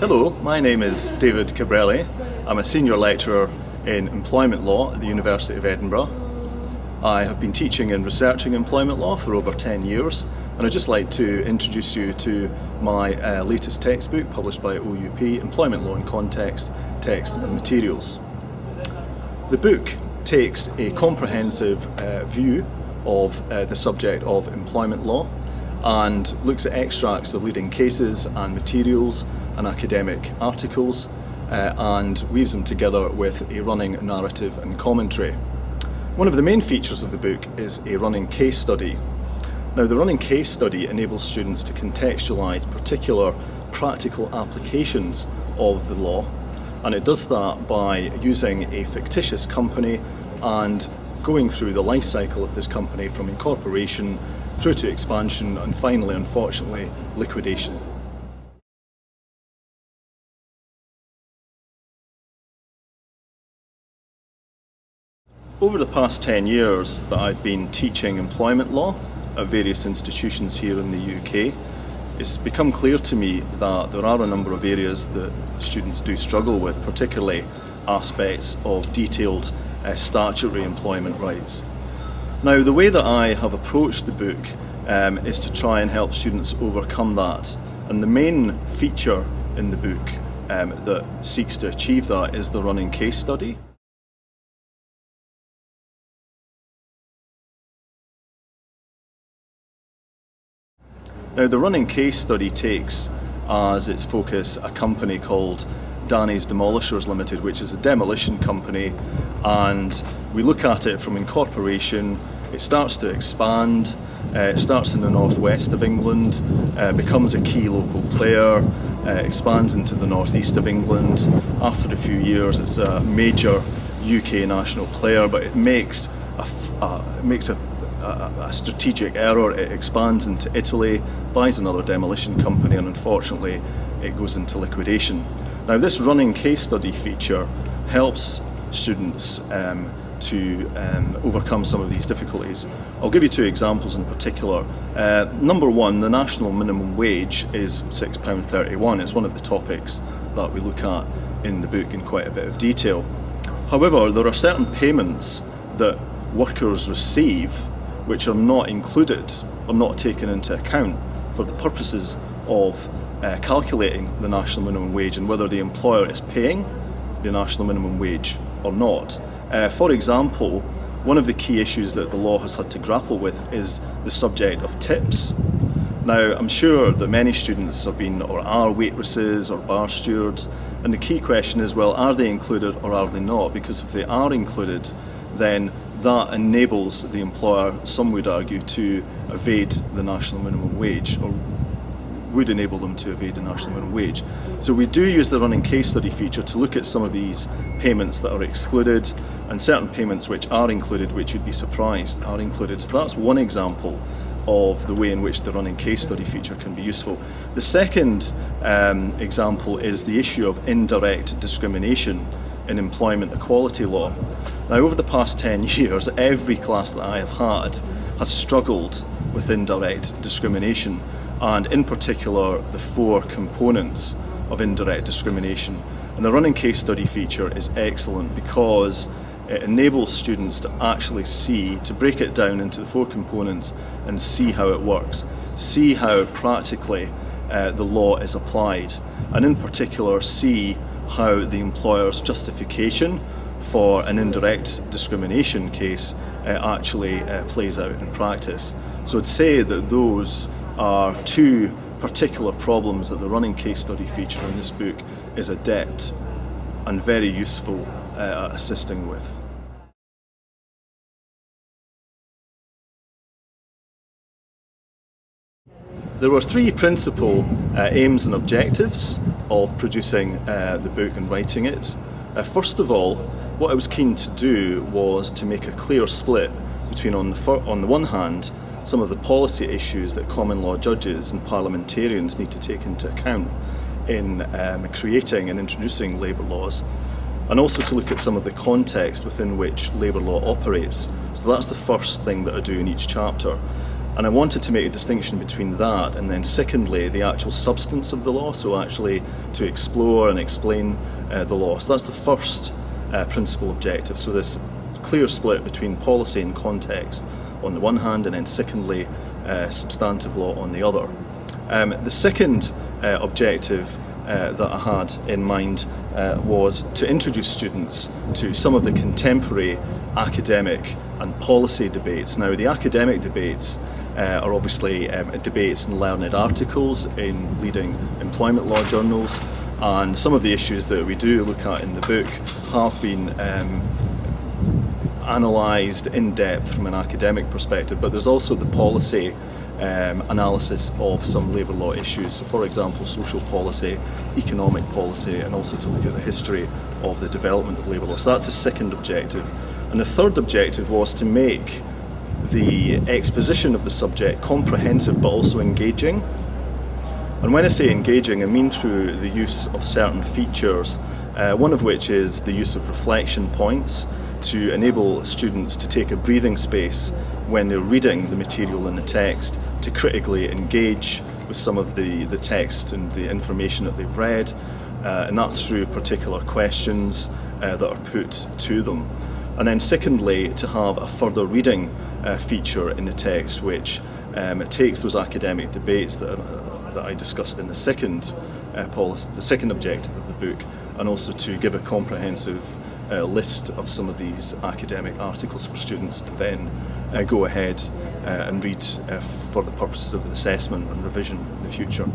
Hello, my name is David Cabrelli. I'm a senior lecturer in employment law at the University of Edinburgh. I have been teaching and researching employment law for over 10 years, and I'd just like to introduce you to my latest textbook published by OUP, Employment Law in Context, Text and Materials. The book takes a comprehensive view of the subject of employment law and looks at extracts of leading cases and materials and academic articles and weaves them together with a running narrative and commentary. One of the main features of the book is a running case study. Now, the running case study enables students to contextualise particular practical applications of the law, and it does that by using a fictitious company and going through the life cycle of this company from incorporation through to expansion and finally, unfortunately, liquidation. Over the past 10 years that I've been teaching employment law at various institutions here in the UK, it's become clear to me that there are a number of areas that students do struggle with, particularly aspects of detailed statutory employment rights. Now, the way that I have approached the book is to try and help students overcome that, and the main feature in the book that seeks to achieve that is the running case study. Now, the running case study takes as its focus a company called Danny's Demolishers Limited, which is a demolition company, and we look at it from incorporation. It starts to expand, it starts in the northwest of England, becomes a key local player, expands into the northeast of England. After a few years, it's a major UK national player, but it makes a strategic error. It expands into Italy, buys another demolition company, and unfortunately it goes into liquidation. Now, this running case study feature helps students to overcome some of these difficulties. I'll give you two examples in particular. Number one, the national minimum wage is £6.31. It's one of the topics that we look at in the book in quite a bit of detail. However, there are certain payments that workers receive which are not included or not taken into account for the purposes of calculating the national minimum wage and whether the employer is paying the national minimum wage or not. For example, one of the key issues that the law has had to grapple with is the subject of tips. Now, I'm sure that many students have been or are waitresses or bar stewards, and the key question is, well, are they included or are they not? Because if they are included, then that enables the employer, some would argue, to evade the national minimum wage, or would enable them to evade the national minimum wage. So we do use the running case study feature to look at some of these payments that are excluded and certain payments which are included, which you'd be surprised are included. So that's one example of the way in which the running case study feature can be useful. The second example is the issue of indirect discrimination in employment equality law. Now, over the past 10 years, every class that I have had has struggled with indirect discrimination, and in particular the four components of indirect discrimination. And the running case study feature is excellent because it enables students to actually see, to break it down into the four components and see how it works, see how practically the law is applied, and in particular see how the employer's justification for an indirect discrimination case actually plays out in practice. So I'd say that those are two particular problems that the running case study feature in this book is adept and very useful at assisting with. There were three principal aims and objectives of producing the book and writing it. First of all, what I was keen to do was to make a clear split between, on the one hand, some of the policy issues that common law judges and parliamentarians need to take into account in creating and introducing labour laws, and also to look at some of the context within which labour law operates. So that's the first thing that I do in each chapter. And I wanted to make a distinction between that and then secondly the actual substance of the law, so actually to explore and explain the law. So that's the first principal objective, so this clear split between policy and context on the one hand, and then secondly substantive law on the other. The second objective that I had in mind was to introduce students to some of the contemporary academic and policy debates. Now, the academic debates are obviously debates in learned articles in leading employment law journals, and some of the issues that we do look at in the book have been analysed in depth from an academic perspective, but there's also the policy analysis of some labour law issues. So, for example, social policy, economic policy, and also to look at the history of the development of labour law. So that's the second objective. And the third objective was to make the exposition of the subject comprehensive but also engaging. And when I say engaging, I mean through the use of certain features, one of which is the use of reflection points to enable students to take a breathing space when they're reading the material in the text, to critically engage with some of the text and the information that they've read, and that's through particular questions that are put to them. And then secondly, to have a further reading feature in the text, which takes those academic debates that I discussed in the second objective of the book, and also to give a comprehensive list of some of these academic articles for students to then go ahead and read for the purposes of assessment and revision in the future.